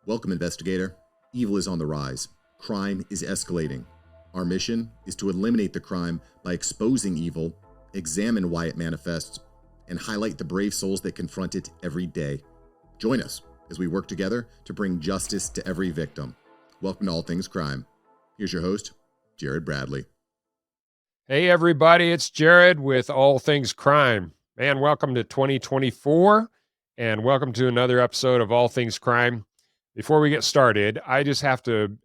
Welcome, investigator. Evil is on the rise. Crime is escalating. Our mission is to eliminate the crime by exposing evil, examine why it manifests, and highlight the brave souls that confront it every day. Join us as we work together to bring justice to every victim. Welcome to All Things Crime. Here's your host, Jared Bradley. Hey, everybody, it's Jared with All Things Crime. Man, welcome to 2024, and welcome to another episode of All Things Crime. Before we get started, I just have to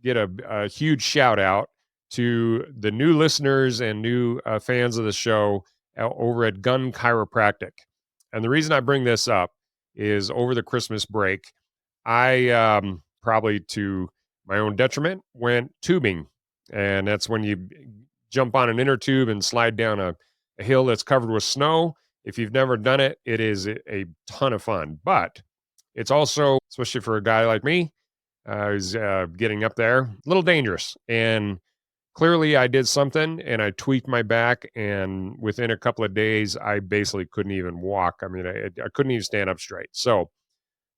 get a huge shout out to the new listeners and new fans of the show over at Gun Chiropractic. And the reason I bring this up is over the Christmas break, I probably to my own detriment went tubing. And that's when you jump on an inner tube and slide down a hill that's covered with snow. If you've never done it, it is a ton of fun. But it's also, especially for a guy like me, who's getting up there, a little dangerous. And clearly I did something and I tweaked my back. And within a couple of days, I basically couldn't even walk. I mean, I couldn't even stand up straight. So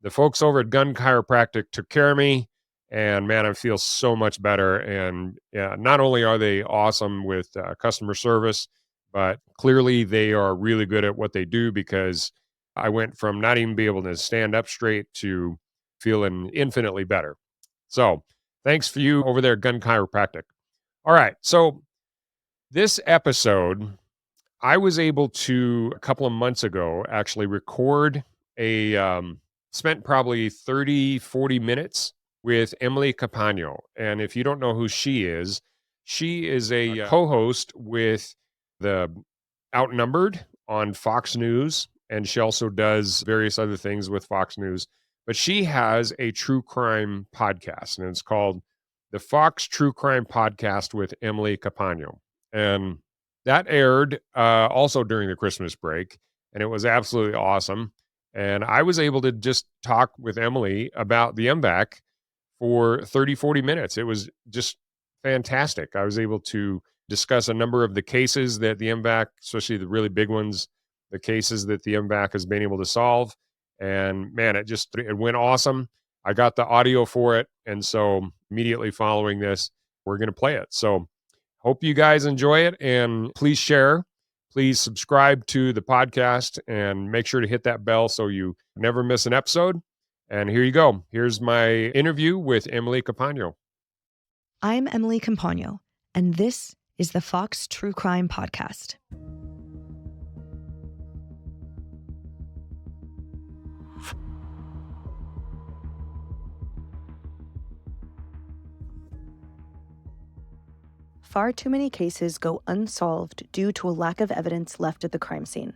the folks over at Gun Chiropractic took care of me. And man, I feel so much better. And not only are they awesome with customer service, but clearly they are really good at what they do, because I went from not even being able to stand up straight to feeling infinitely better. So thanks for you over there at Gun Chiropractic. All right. So this episode, I was able to, a couple of months ago, actually record spent probably 30, 40 minutes with Emily Compagno. And if you don't know who she is a co-host with the Outnumbered on Fox News, and she also does various other things with Fox News. But she has a true crime podcast, and it's called the Fox True Crime Podcast with Emily Compagno. And that aired also during the Christmas break, and it was absolutely awesome. And I was able to just talk with Emily about the M-Vac for 30, 40 minutes. It was just fantastic. I was able to discuss a number of the cases that the M-Vac, especially the really big ones, the cases that the M-Vac has been able to solve. And man, it went awesome. I got the audio for it. And so immediately following this, we're going to play it. So hope you guys enjoy it, and please share. Please subscribe to the podcast and make sure to hit that bell so you never miss an episode. And here you go. Here's my interview with Emily Compagno. I'm Emily Compagno, and this is the Fox True Crime Podcast. Far too many cases go unsolved due to a lack of evidence left at the crime scene.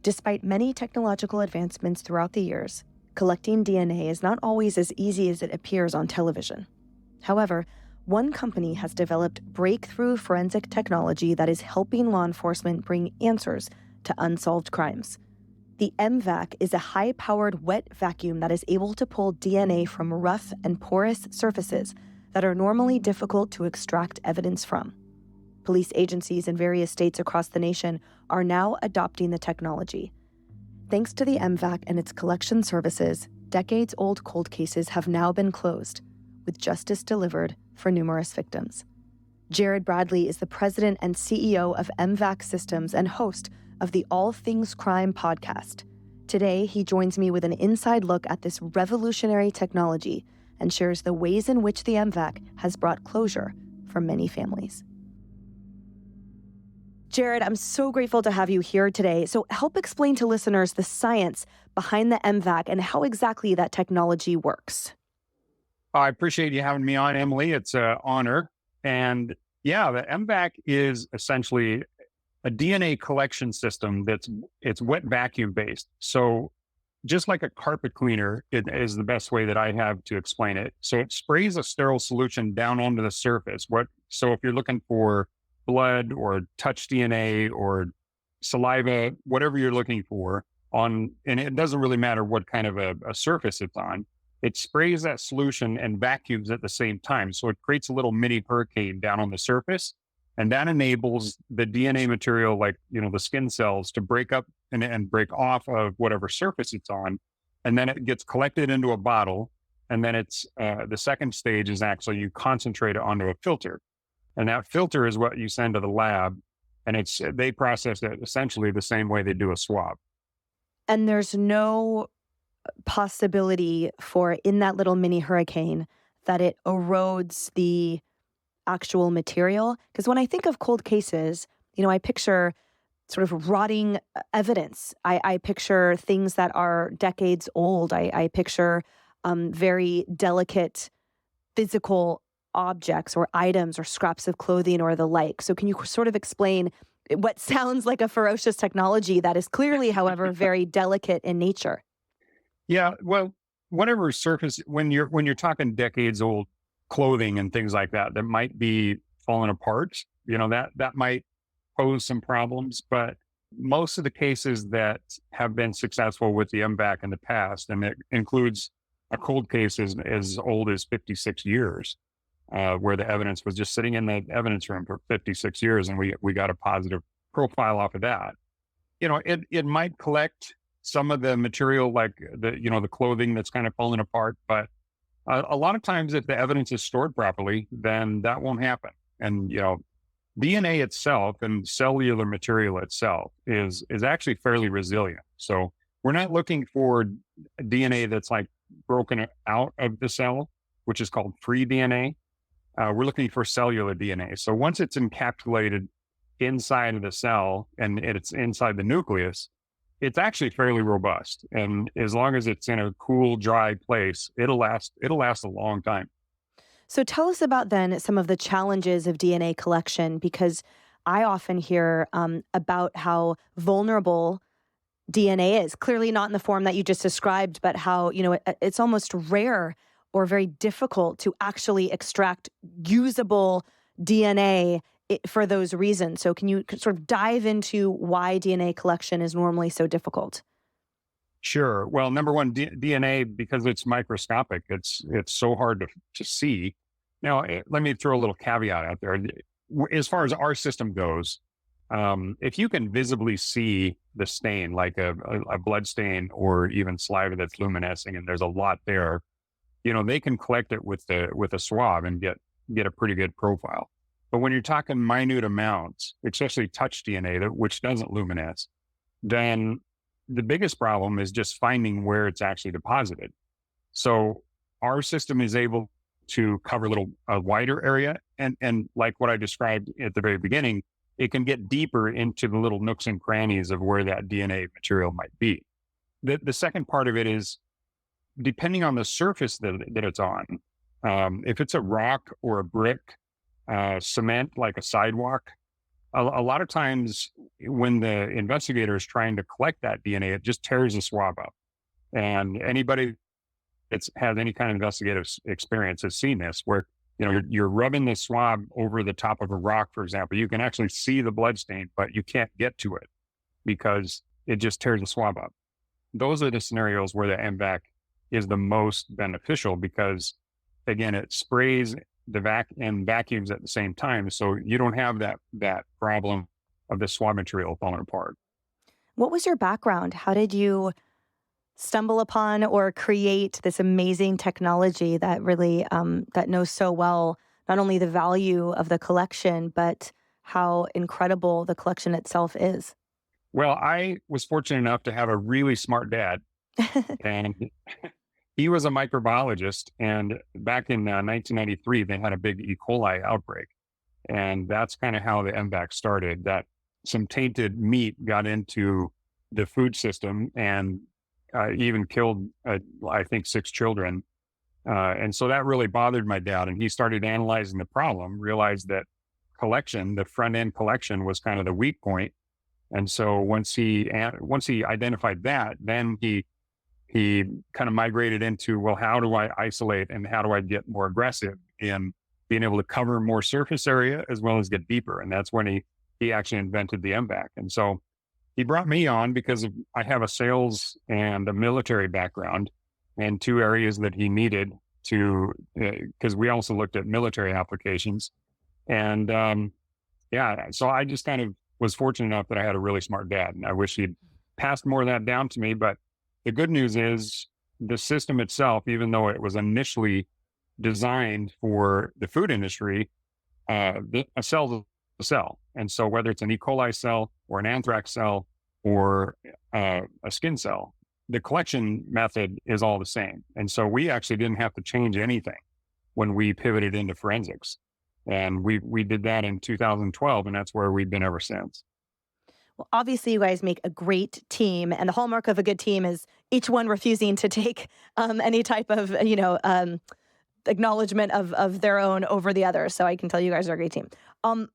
Despite many technological advancements throughout the years, collecting DNA is not always as easy as it appears on television. However, one company has developed breakthrough forensic technology that is helping law enforcement bring answers to unsolved crimes. The M-Vac is a high-powered wet vacuum that is able to pull DNA from rough and porous surfaces that are normally difficult to extract evidence from. Police agencies in various states across the nation are now adopting the technology. Thanks to the M-Vac and its collection services, decades-old cold cases have now been closed, with justice delivered for numerous victims. Jared Bradley is the president and CEO of M-Vac Systems and host of the All Things Crime podcast. Today, he joins me with an inside look at this revolutionary technology and shares the ways in which the M-Vac has brought closure for many families. Jared, I'm so grateful to have you here today. So help explain to listeners the science behind the M-Vac and how exactly that technology works. I appreciate you having me on, Emily. It's an honor. And yeah, the M-Vac is essentially a DNA collection system it's wet vacuum based. So just like a carpet cleaner, it is the best way that I have to explain it. So it sprays a sterile solution down onto the surface. So if you're looking for blood or touch DNA or saliva, whatever you're looking for and it doesn't really matter what kind of a surface it's on, it sprays that solution and vacuums at the same time. So it creates a little mini hurricane down on the surface. And that enables the DNA material, like, the skin cells, to break up and break off of whatever surface it's on. And then it gets collected into a bottle. And then it's the second stage is actually you concentrate it onto a filter. And that filter is what you send to the lab. And they process it essentially the same way they do a swab. And there's no possibility for in that little mini hurricane that it erodes the actual material? Because when I think of cold cases, I picture sort of rotting evidence. I picture things that are decades old. I picture very delicate physical objects or items or scraps of clothing or the like. So can you sort of explain what sounds like a ferocious technology that is clearly, however, very delicate in nature? Yeah, well, whatever surface when you're talking decades old clothing and things like that might be falling apart, that might pose some problems. But most of the cases that have been successful with the M-Vac in the past, and it includes a cold case as old as 56 years, where the evidence was just sitting in the evidence room for 56 years, and we got a positive profile off of that. It might collect some of the material, like the clothing that's kind of falling apart, but a lot of times, if the evidence is stored properly, then that won't happen. And DNA itself and cellular material itself is actually fairly resilient. So we're not looking for DNA that's like broken out of the cell, which is called free DNA. We're looking for cellular DNA. So once it's encapsulated inside of the cell and it's inside the nucleus, it's actually fairly robust. And as long as it's in a cool, dry place, it'll last a long time. So tell us about then some of the challenges of DNA collection, because I often hear about how vulnerable DNA is. Clearly not in the form that you just described, but how, it's almost rare or very difficult to actually extract usable DNA for those reasons. So can you sort of dive into why DNA collection is normally so difficult? Sure. Well, number one, DNA, because it's microscopic, it's so hard to see. Now, let me throw a little caveat out there. As far as our system goes, if you can visibly see the stain, like a blood stain or even saliva that's luminescing, and there's a lot there, they can collect it with a swab and get a pretty good profile. But when you're talking minute amounts, especially touch DNA, which doesn't luminesce, then the biggest problem is just finding where it's actually deposited. So our system is able to cover a wider area. And like what I described at the very beginning, it can get deeper into the little nooks and crannies of where that DNA material might be. The second part of it is, depending on the surface that it's on, if it's a rock or a brick, cement, like a sidewalk, a lot of times when the investigator is trying to collect that DNA, it just tears the swab up. And anybody that's had any kind of investigative experience has seen this, where you're rubbing the swab over the top of a rock, for example. You can actually see the blood stain, but you can't get to it because it just tears the swab up. Those are the scenarios where the M-Vac is the most beneficial because, again, it sprays the and vacuums at the same time. So you don't have that problem of the swab material falling apart. What was your background? How did you stumble upon or create this amazing technology that really, that knows so well, not only the value of the collection, but how incredible the collection itself is? Well, I was fortunate enough to have a really smart dad, and he was a microbiologist. And back in 1993, they had a big E. coli outbreak. And that's kind of how the M-Vac started, that some tainted meat got into the food system and even killed, I think, 6 children. And so that really bothered my dad. And he started analyzing the problem, realized that the front end collection was kind of the weak point. And so once he identified that, then he kind of migrated into, well, how do I isolate and how do I get more aggressive in being able to cover more surface area as well as get deeper? And that's when he actually invented the M-Vac. And so he brought me on because I have a sales and a military background and 2 areas that he needed to, because we also looked at military applications. And so I just kind of was fortunate enough that I had a really smart dad, and I wish he'd passed more of that down to me. But the good news is the system itself, even though it was initially designed for the food industry, a cell is a cell. And so whether it's an E. coli cell or an anthrax cell or a skin cell, the collection method is all the same. And so we actually didn't have to change anything when we pivoted into forensics. And we did that in 2012, and that's where we've been ever since. Well, obviously, you guys make a great team, and the hallmark of a good team is each one refusing to take any type of, acknowledgement of their own over the other. So I can tell you guys are a great team.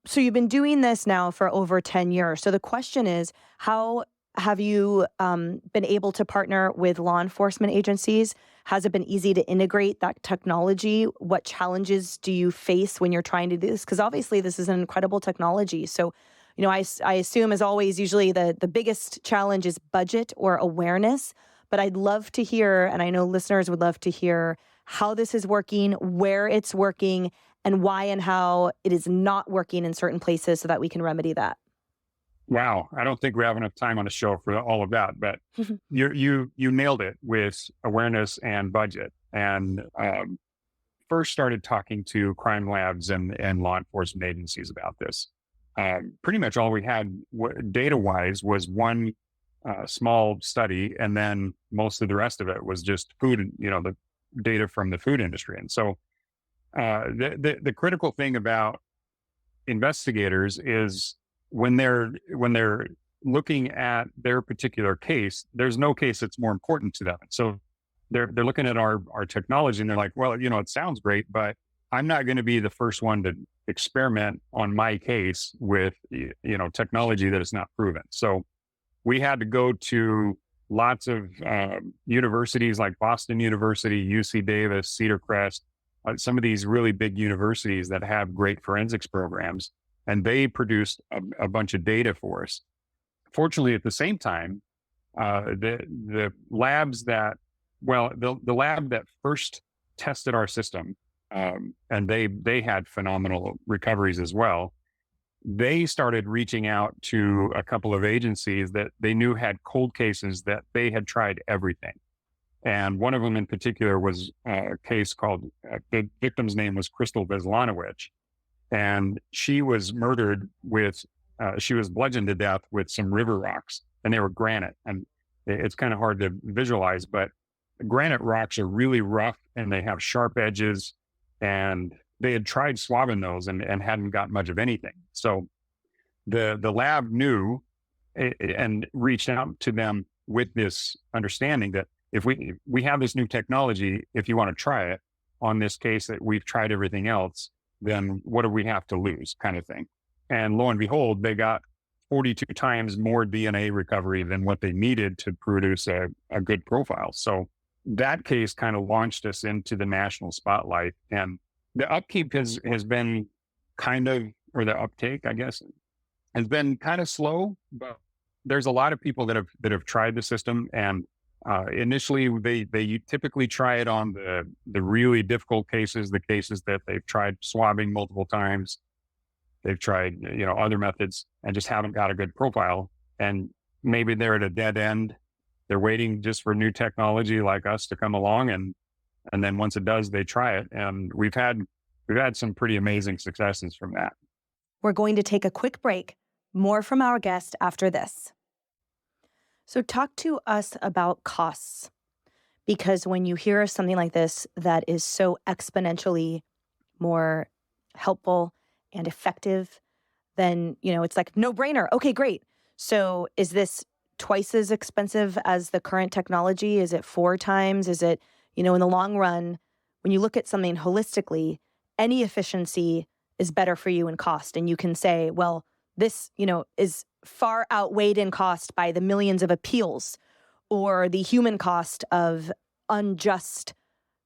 So you've been doing this now for over 10 years. So the question is, how have you been able to partner with law enforcement agencies? Has it been easy to integrate that technology? What challenges do you face when you're trying to do this? Because obviously this is an incredible technology. So, I assume, as always, usually the biggest challenge is budget or awareness. But I'd love to hear, and I know listeners would love to hear, how this is working, where it's working, and why and how it is not working in certain places so that we can remedy that. Wow, I don't think we have enough time on the show for all of that, but you nailed it with awareness and budget. And first started talking to crime labs and law enforcement agencies about this. Pretty much all we had data-wise was one small study, and then most of the rest of it was just food, the data from the food industry. And so the critical thing about investigators is when they're looking at their particular case, there's no case that's more important to them. So they're looking at our technology and they're like, well, it sounds great, but I'm not going to be the first one to experiment on my case with, technology that is not proven. So we had to go to lots of universities like Boston University, UC Davis, Cedar Crest, some of these really big universities that have great forensics programs, and they produced a bunch of data for us. Fortunately, at the same time, the labs that, the lab that first tested our system, and they had phenomenal recoveries as well. They started reaching out to a couple of agencies that they knew had cold cases that they had tried everything. And one of them in particular was a case called, the victim's name was Crystal Veslanowicz. And she was murdered she was bludgeoned to death with some river rocks, and they were granite. And it's kind of hard to visualize, but granite rocks are really rough and they have sharp edges, and they had tried swabbing those and hadn't got much of anything. So the lab knew and reached out to them with this understanding that if we have this new technology, if you want to try it on this case that we've tried everything else, then what do we have to lose, kind of thing. And lo and behold, they got 42 times more DNA recovery than what they needed to produce a good profile. So that case kind of launched us into the national spotlight. And the upkeep has been or the uptake, I guess, has been kind of slow, but there's a lot of people that have tried the system. And initially they typically try it on the really difficult cases, the cases that they've tried swabbing multiple times. They've tried, other methods and just haven't got a good profile. And maybe they're at a dead end. They're waiting just for new technology like us to come along. And then once it does, they try it. And we've had some pretty amazing successes from that. We're going to take a quick break. More from our guest after this. So talk to us about costs, because when you hear something like this that is so exponentially more helpful and effective, then, it's like no brainer. Okay, great. So is this twice as expensive as the current technology? Is it 4 times? Is it, in the long run, when you look at something holistically, any efficiency is better for you in cost. And you can say, well, this, is far outweighed in cost by the millions of appeals or the human cost of unjust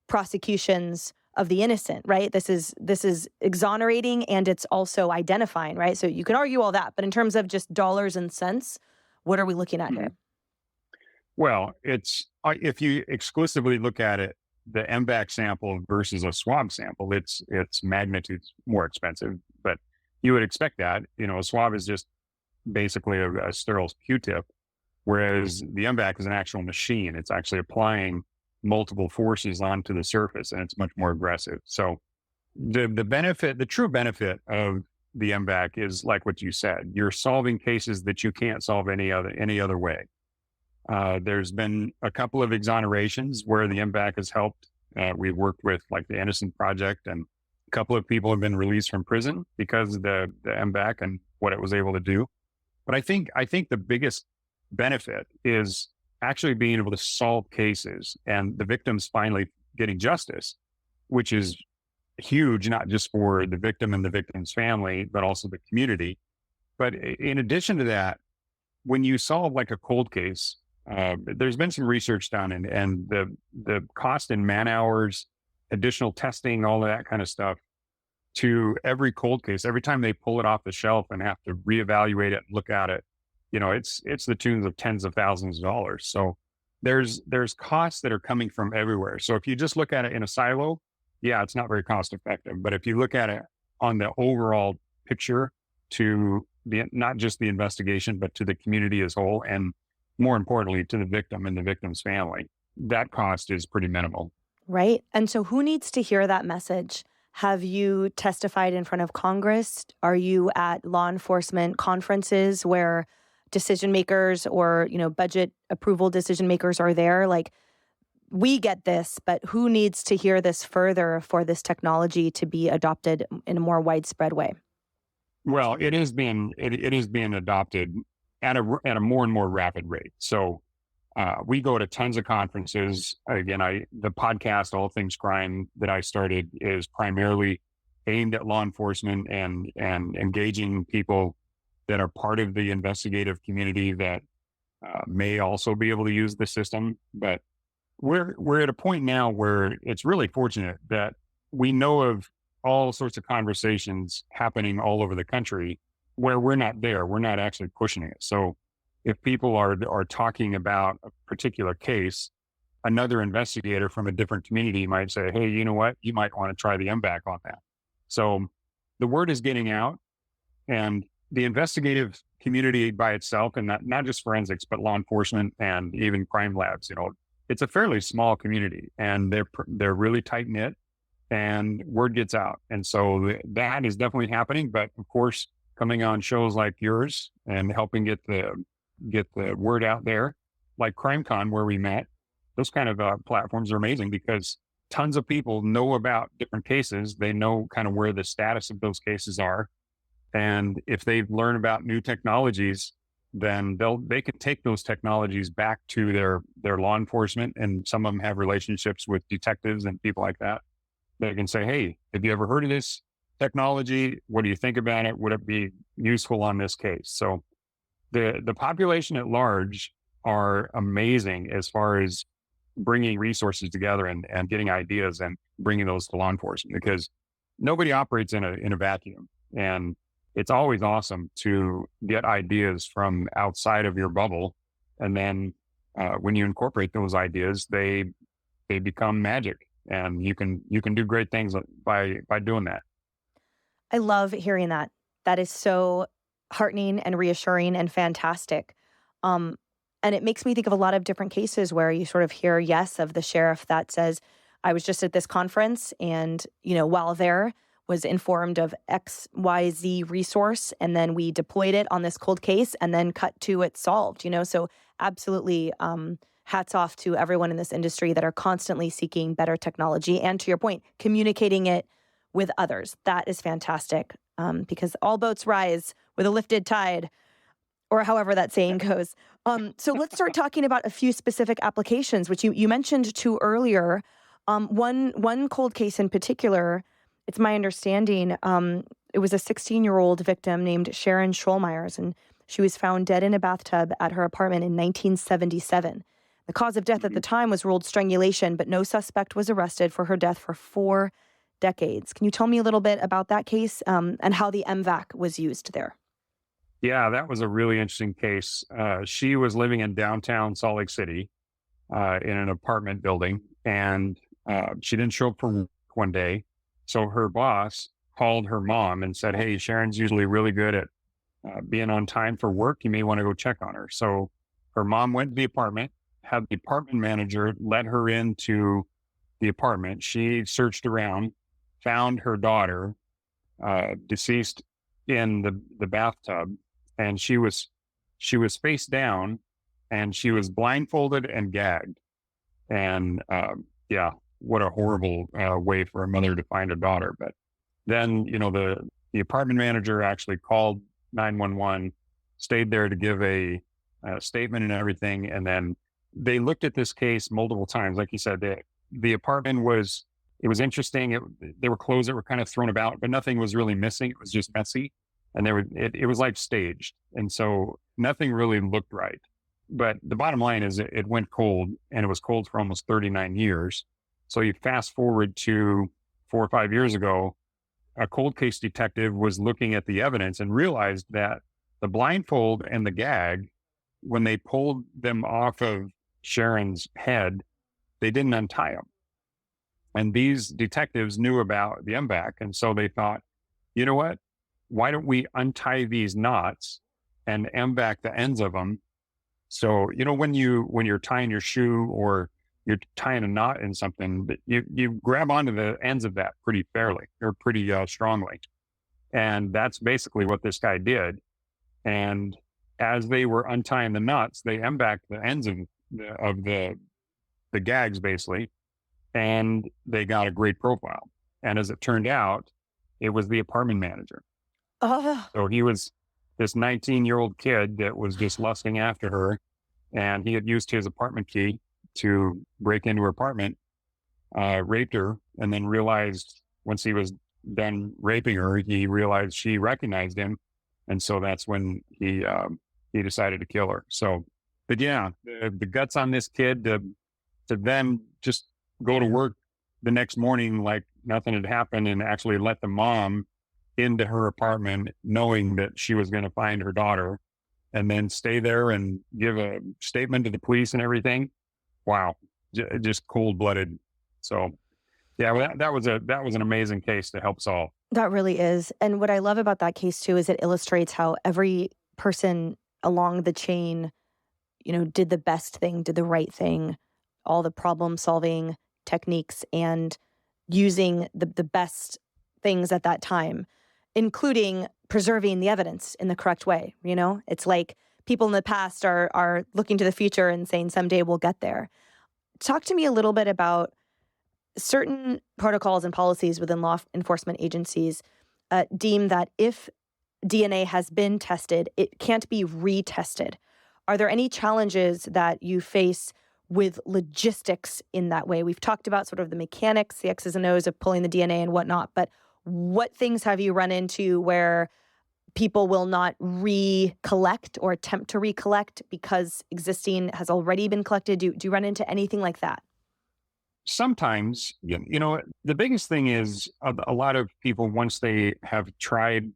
prosecutions of the innocent, right? This is exonerating, and it's also identifying, right? So you can argue all that, but in terms of just dollars and cents, what are we looking at here? Well, it's if you exclusively look at it, the M-Vac sample versus a swab sample, it's magnitudes more expensive, but you would expect that. A swab is just basically a sterile Q-tip, whereas the M-Vac is an actual machine. It's actually applying multiple forces onto the surface, and it's much more aggressive. So the true benefit of the M-Vac is like what you said. You're solving cases that you can't solve any other way. There's been a couple of exonerations where the M-Vac has helped. We've worked with like the Innocent Project, and a couple of people have been released from prison because of the M-Vac and what it was able to do. But I think the biggest benefit is actually being able to solve cases and the victims finally getting justice, which is huge, not just for the victim and the victim's family, but also the community. But in addition to that, when you solve like a cold case, there's been some research done, and the cost in man hours, additional testing, all of that kind of stuff to every cold case, every time they pull it off the shelf and have to reevaluate it and look at it, it's the tunes of tens of thousands of dollars. So there's costs that are coming from everywhere. So if you just look at it in a silo, yeah, it's not very cost effective. But if you look at it on the overall picture, to not just the investigation, but to the community as a whole, and more importantly, to the victim and the victim's family, that cost is pretty minimal. Right. And so who needs to hear that message? Have you testified in front of Congress? Are you at law enforcement conferences where decision makers or, budget approval decision makers are there? Like, we get this, but who needs to hear this further for this technology to be adopted in a more widespread way? Well, it is being adopted at a more and more rapid rate. So we go to tons of conferences. Again, the podcast All Things Crime that I started is primarily aimed at law enforcement and engaging people that are part of the investigative community that may also be able to use the system. But we're at a point now where it's really fortunate that we know of all sorts of conversations happening all over the country where we're not there. We're not actually pushing it. So if people are talking about a particular case, another investigator from a different community might say, hey, you know what? You might want to try the M-Vac on that. So the word is getting out, and the investigative community by itself, and not just forensics, but law enforcement and even crime labs, it's a fairly small community, and they're really tight knit, and word gets out. And so that is definitely happening. But of course, coming on shows like yours and helping get the word out there, like CrimeCon, where we met, those kind of platforms are amazing because tons of people know about different cases. They know kind of where the status of those cases are. And if they learn about new technologies, then they can take those technologies back to their law enforcement. And some of them have relationships with detectives and people like that. They can say, hey, have you ever heard of this technology? What do you think about it? Would it be useful on this case? So the population at large are amazing as far as bringing resources together and getting ideas and bringing those to law enforcement, because nobody operates in a vacuum. And it's always awesome to get ideas from outside of your bubble. And then when you incorporate those ideas, they become magic, and you can do great things by doing that. I love hearing that. That is so heartening and reassuring and fantastic. And it makes me think of a lot of different cases where you sort of hear yes of the sheriff that says, I was just at this conference and, while there was informed of XYZ resource, and then we deployed it on this cold case and then cut to it solved, So absolutely hats off to everyone in this industry that are constantly seeking better technology. And to your point, communicating it with others. That is fantastic because all boats rise with a lifted tide, or however that saying goes. So let's start talking about a few specific applications, which you mentioned two earlier. One cold case in particular, it's my understanding, it was a 16-year-old victim named Sharon Scholmeyers, and she was found dead in a bathtub at her apartment in 1977. The cause of death at the time was ruled strangulation, but no suspect was arrested for her death for 4 decades. Can you tell me a little bit about that case and how the M-Vac was used there? Yeah, that was a really interesting case. She was living in downtown Salt Lake City in an apartment building, and she didn't show up for work one day. So her boss called her mom and said, hey, Sharon's usually really good at being on time for work. You may want to go check on her. So her mom went to the apartment, had the apartment manager let her into the apartment. She searched around, found her daughter deceased in the bathtub, and she was face down, and she was blindfolded and gagged. And yeah, what a horrible way for a mother to find a daughter. But then, the apartment manager actually called 911, stayed there to give a statement and everything. And then they looked at this case multiple times. Like you said, the apartment it was interesting. There were clothes that were kind of thrown about, but nothing was really missing. It was just messy. And it was like staged. And so nothing really looked right. But the bottom line is it went cold, and it was cold for almost 39 years. So you fast forward to 4 or 5 years ago, a cold case detective was looking at the evidence and realized that the blindfold and the gag, when they pulled them off of Sharon's head, they didn't untie them. And these detectives knew about the M-Vac. And so they thought, you know what? Why don't we untie these knots and M-Vac the ends of them? So, when you're tying your shoe or you're tying a knot in something, you grab onto the ends of that pretty fairly or pretty strongly. And that's basically what this guy did. And as they were untying the knots, they M-Vac the ends of the gags basically, and they got a great profile. And as it turned out, it was the apartment manager. So he was this 19-year-old kid that was just lusting after her, and he had used his apartment key to break into her apartment, raped her, and then realized once he was done raping her, he realized she recognized him, and so that's when he decided to kill her. So, but yeah, the guts on this kid to then just go to work the next morning like nothing had happened and actually let the mom into her apartment knowing that she was going to find her daughter, and then stay there and give a statement to the police and everything. Wow. Just cold-blooded. So yeah, well, that was an amazing case to help solve. That really is. And what I love about that case too is it illustrates how every person along the chain, did the best thing, did the right thing, all the problem solving techniques and using the best things at that time, including preserving the evidence in the correct way. It's like people in the past are looking to the future and saying someday we'll get there. Talk to me a little bit about certain protocols and policies within law enforcement agencies deem that if DNA has been tested, it can't be retested. Are there any challenges that you face with logistics in that way? We've talked about sort of the mechanics, the X's and O's of pulling the DNA and whatnot, but what things have you run into where people will not recollect or attempt to recollect because existing has already been collected? Do you run into anything like that? Sometimes, the biggest thing is a lot of people, once they have tried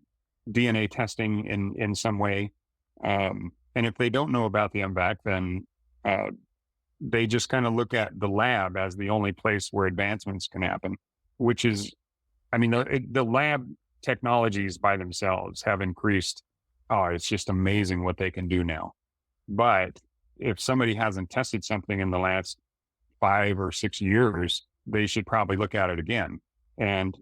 DNA testing in some way, and if they don't know about the M-Vac, then they just kind of look at the lab as the only place where advancements can happen, which is, the lab technologies by themselves have increased. Oh, it's just amazing what they can do now. But if somebody hasn't tested something in the last 5 or 6 years, they should probably look at it again. And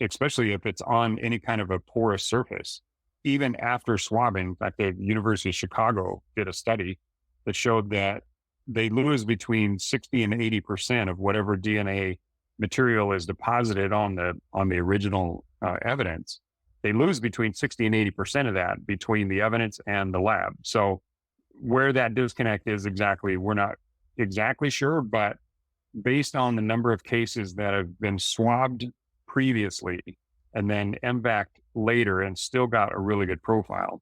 especially if it's on any kind of a porous surface, even after swabbing. In fact, the University of Chicago did a study that showed that they lose between 60 and 80% of whatever DNA material is deposited on the original evidence. They lose between 60 and 80% of that between the evidence and the lab. So where that disconnect is exactly, we're not exactly sure, but based on the number of cases that have been swabbed previously and then M-Vac later and still got a really good profile.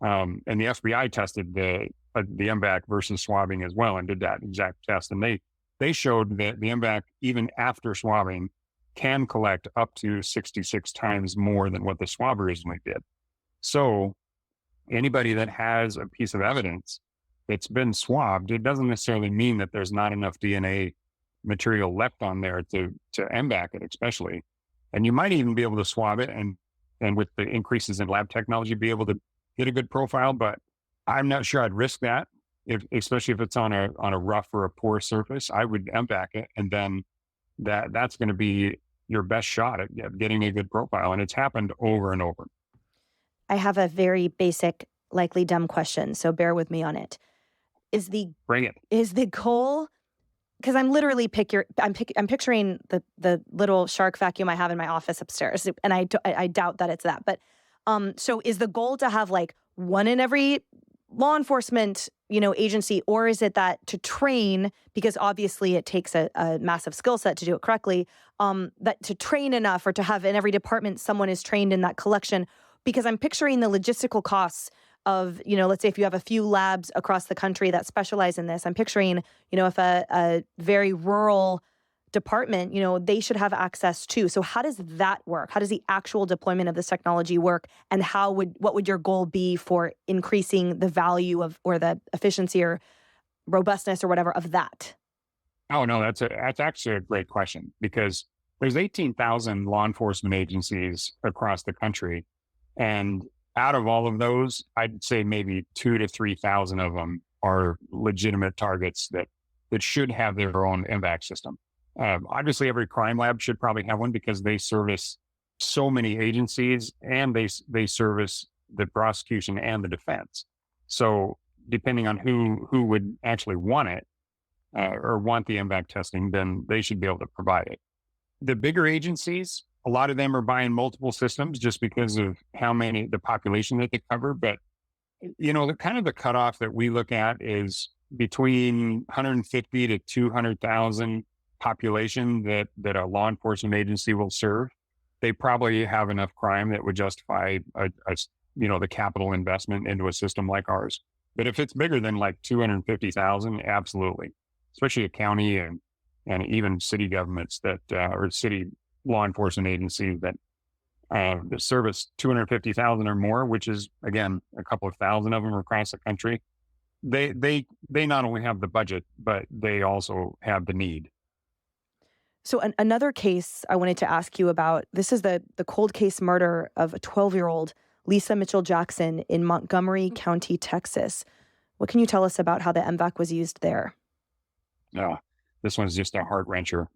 And the FBI tested the M-Vac versus swabbing as well and did that exact test. And they showed that the M-Vac, even after swabbing, can collect up to 66 times more than what the swab originally did. So anybody that has a piece of evidence that's been swabbed, it doesn't necessarily mean that there's not enough DNA material left on there to M-Vac it, especially. And you might even be able to swab it and with the increases in lab technology, be able to get a good profile, but I'm not sure I'd risk that especially if it's on a rough or a poor surface, I would M-Vac it, and then that's going to be your best shot at getting a good profile. And it's happened over and over. I have a very basic, likely dumb question, so bear with me on it. Bring it. Is the goal, because I'm literally I'm picturing the little shark vacuum I have in my office upstairs, and I doubt that it's that. But so is the goal to have like one in every law enforcement agency, or is it that to train, because obviously it takes a massive skill set to do it correctly, that to train enough, or to have in every department someone is trained in that collection? Because I'm picturing the logistical costs of, let's say if you have a few labs across the country that specialize in this, I'm picturing, if a very rural department, they should have access too. So how does that work? How does the actual deployment of this technology work? And what would your goal be for increasing the value of, or the efficiency or robustness or whatever of that? Oh, no, that's actually a great question, because there's 18,000 law enforcement agencies across the country. And out of all of those, I'd say maybe 2,000 to 3,000 of them are legitimate targets that should have their own M-Vac system. Obviously, every crime lab should probably have one, because they service so many agencies, and they service the prosecution and the defense. So depending on who would actually want it or want the M-Vac testing, then they should be able to provide it. The bigger agencies, a lot of them are buying multiple systems just because of the population that they cover. But, the kind of the cutoff that we look at is between 150 to 200,000 population that a law enforcement agency will serve. They probably have enough crime that would justify the capital investment into a system like ours. But if it's bigger than like 250,000, absolutely, especially a county and even city governments or city law enforcement agencies that service 250,000 or more, which is, again, a couple of thousand of them across the country. They not only have the budget, but they also have the need. So another case I wanted to ask you about, this is the cold case murder of a 12-year-old Lisa Mitchell Jackson in Montgomery County, Texas. What can you tell us about how the M-Vac was used there? This one's just a heart wrencher.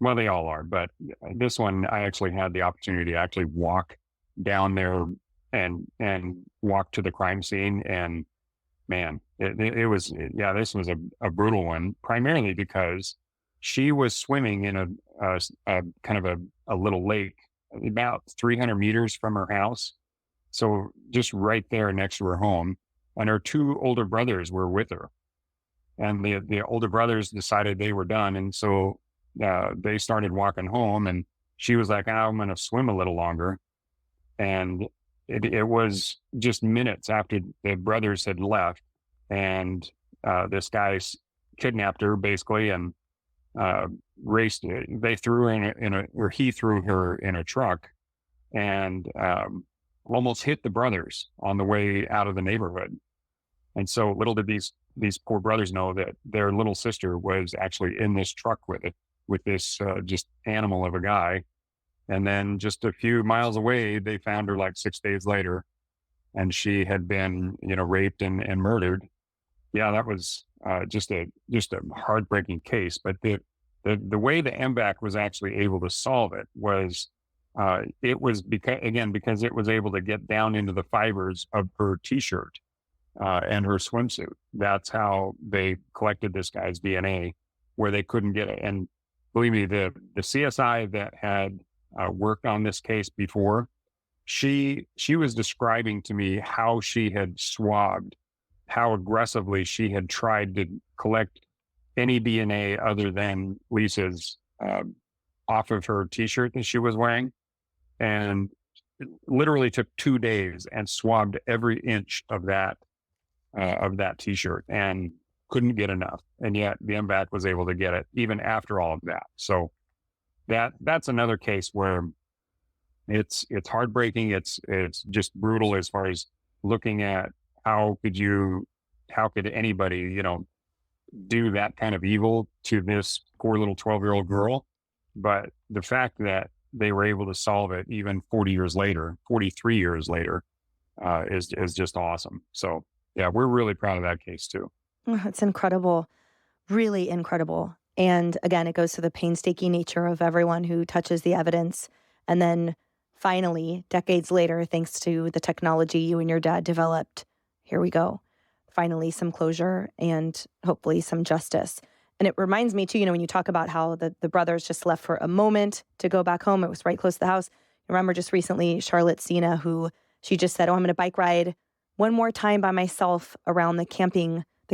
Well, they all are, but this one, I actually had the opportunity to actually walk down there and walk to the crime scene. And man, this was a brutal one, primarily because she was swimming in a kind of a little lake about 300 meters from her house. So just right there next to her home. And her two older brothers were with her. And the older brothers decided they were done. And so they started walking home, and she was like, I'm going to swim a little longer. And it was just minutes after the brothers had left, and this guy kidnapped her basically, and raced. They threw her he threw her in a truck, and almost hit the brothers on the way out of the neighborhood. And so little did these poor brothers know that their little sister was actually in this truck with this just animal of a guy. And then just a few miles away, they found her like 6 days later, and she had been, raped and murdered. Yeah, that was just a heartbreaking case. But the way the M-Vac was actually able to solve it was because it was able to get down into the fibers of her T-shirt and her swimsuit. That's how they collected this guy's DNA, where they couldn't get it. And believe me, the CSI that had worked on this case before, she was describing to me how she had swabbed, how aggressively she had tried to collect any DNA other than Lisa's off of her T-shirt that she was wearing, and it literally took 2 days and swabbed every inch of that T-shirt and couldn't get enough. And yet the M-Vac was able to get it even after all of that. So that's another case where it's heartbreaking. It's just brutal as far as looking at how could anybody, do that kind of evil to this poor little 12-year-old girl. But the fact that they were able to solve it even 43 years later, is just awesome. So Yeah, we're really proud of that case too. Oh, it's incredible, really incredible. And again, it goes to the painstaking nature of everyone who touches the evidence. And then finally, decades later, thanks to the technology you and your dad developed, here we go. Finally, some closure and hopefully some justice. And it reminds me too, when you talk about how the brothers just left for a moment to go back home, it was right close to the house. I remember just recently, Charlotte Cena, who she just said, oh, I'm going to bike ride one more time by myself around the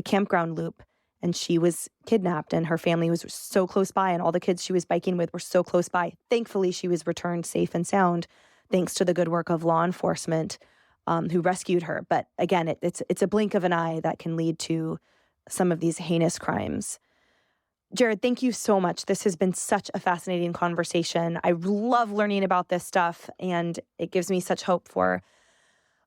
campground loop. And she was kidnapped and her family was so close by and all the kids she was biking with were so close by. Thankfully, she was returned safe and sound thanks to the good work of law enforcement who rescued her. But again, it's a blink of an eye that can lead to some of these heinous crimes. Jared, thank you so much. This has been such a fascinating conversation. I love learning about this stuff, and it gives me such hope for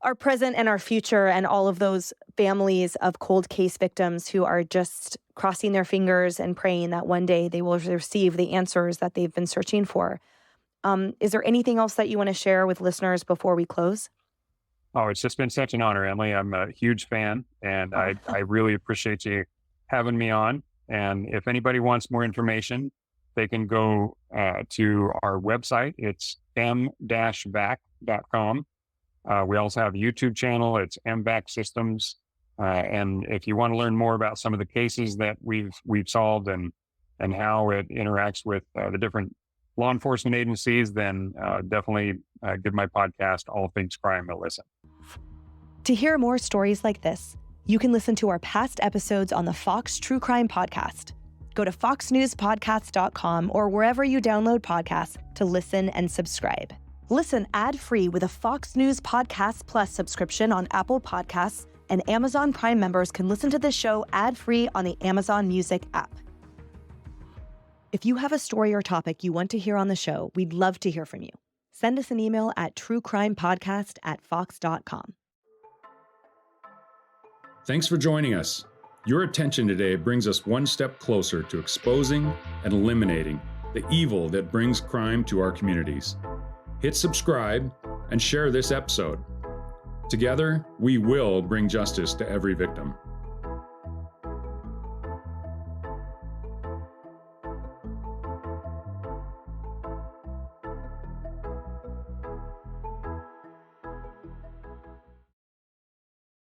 our present and our future and all of those families of cold case victims who are just crossing their fingers and praying that one day they will receive the answers that they've been searching for. Is there anything else that you want to share with listeners before we close? Oh, it's just been such an honor, Emily. I'm a huge fan, and I really appreciate you having me on. And if anybody wants more information, they can go to our website. It's m-vac.com. We also have a YouTube channel. It's M-Vac Systems. And if you want to learn more about some of the cases that we've solved and how it interacts with the different law enforcement agencies, then definitely give my podcast, All Things Crime, a listen. To hear more stories like this, you can listen to our past episodes on the Fox True Crime Podcast. Go to foxnewspodcast.com or wherever you download podcasts to listen and subscribe. Listen ad-free with a Fox News Podcast Plus subscription on Apple Podcasts, and Amazon Prime members can listen to the show ad-free on the Amazon Music app. If you have a story or topic you want to hear on the show, we'd love to hear from you. Send us an email at truecrimepodcast@fox.com. Thanks for joining us. Your attention today brings us one step closer to exposing and eliminating the evil that brings crime to our communities. Hit subscribe and share this episode. Together, we will bring justice to every victim.